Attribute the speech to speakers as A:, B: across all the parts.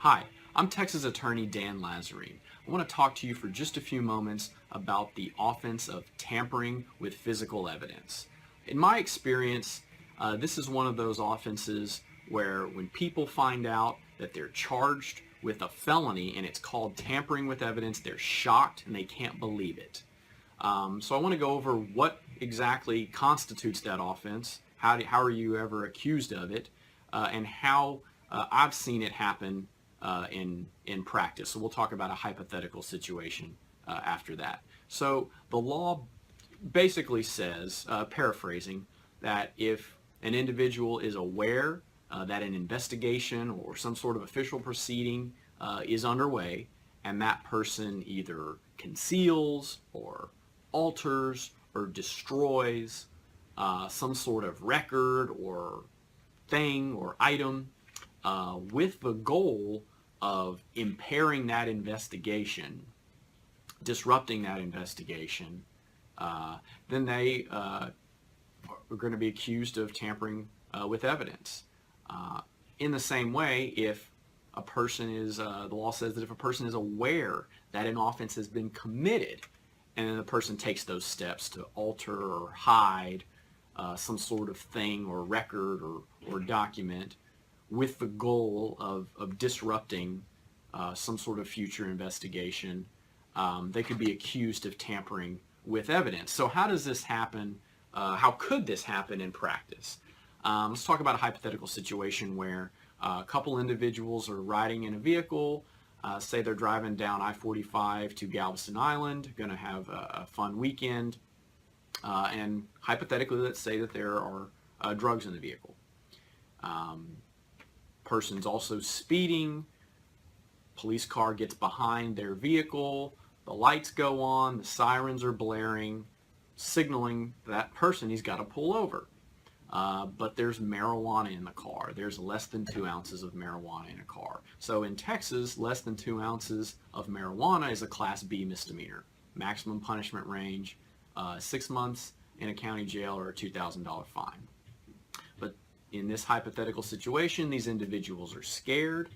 A: Hi, I'm Texas attorney Dan Lazarine. I want to talk to you for just a few moments about the offense of tampering with physical evidence. In my experience, this is one of those offenses where when people find out that they're charged with a felony and it's called tampering with evidence, they're shocked and they can't believe it. So I want to go over what exactly constitutes that offense, how are you ever accused of it, and how I've seen it happen in practice. So we'll talk about a hypothetical situation after that. So the law basically says, paraphrasing, that if an individual is aware that an investigation or some sort of official proceeding is underway, and that person either conceals or alters or destroys some sort of record or thing or item with the goal of impairing that investigation, disrupting that investigation, then they are going to be accused of tampering with evidence. In the same way, if a person is, the law says that if a person is aware that an offense has been committed, and then the person takes those steps to alter or hide some sort of thing or record or document with the goal of disrupting some sort of future investigation, they could be accused of tampering with evidence. So how does this happen? How could this happen in practice? Let's talk about a hypothetical situation where a couple individuals are riding in a vehicle. Say they're driving down I-45 to Galveston Island, going to have a fun weekend, and hypothetically, let's say that there are drugs in the vehicle. Person's also speeding. Police car gets behind their vehicle. The lights go on. The sirens are blaring, signaling that person he's got to pull over. But there's marijuana in the car. There's less than 2 ounces of marijuana in a car. So in Texas, less than 2 ounces of marijuana is a Class B misdemeanor. Maximum punishment range, 6 months in a county jail or a $2,000 fine. But in this hypothetical situation, these individuals are scared,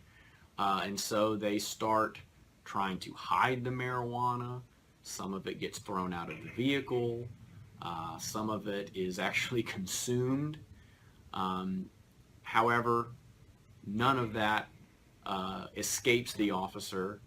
A: and so they start trying to hide the marijuana. Some of it gets thrown out of the vehicle. Some of it is actually consumed. However, none of that escapes the officer,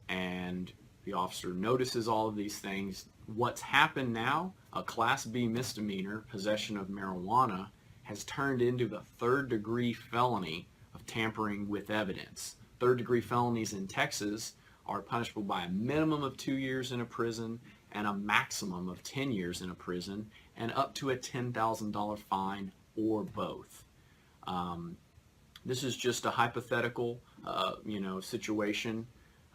A: and the officer notices all of these things. What's happened now, a Class B misdemeanor, possession of marijuana, has turned into the third-degree felony of tampering with evidence. Third-degree felonies in Texas are punishable by a minimum of 2 years in a prison and a maximum of 10 years in a prison and up to a $10,000 fine or both. This is just a hypothetical, situation.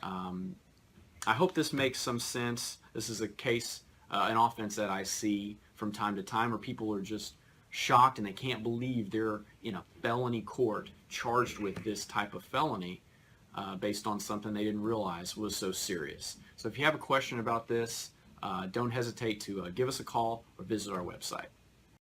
A: I hope this makes some sense. This is a case, an offense that I see from time to time where people are just shocked and they can't believe they're in a felony court charged with this type of felony based on something they didn't realize was so serious. So if you have a question about this, don't hesitate to give us a call or visit our website.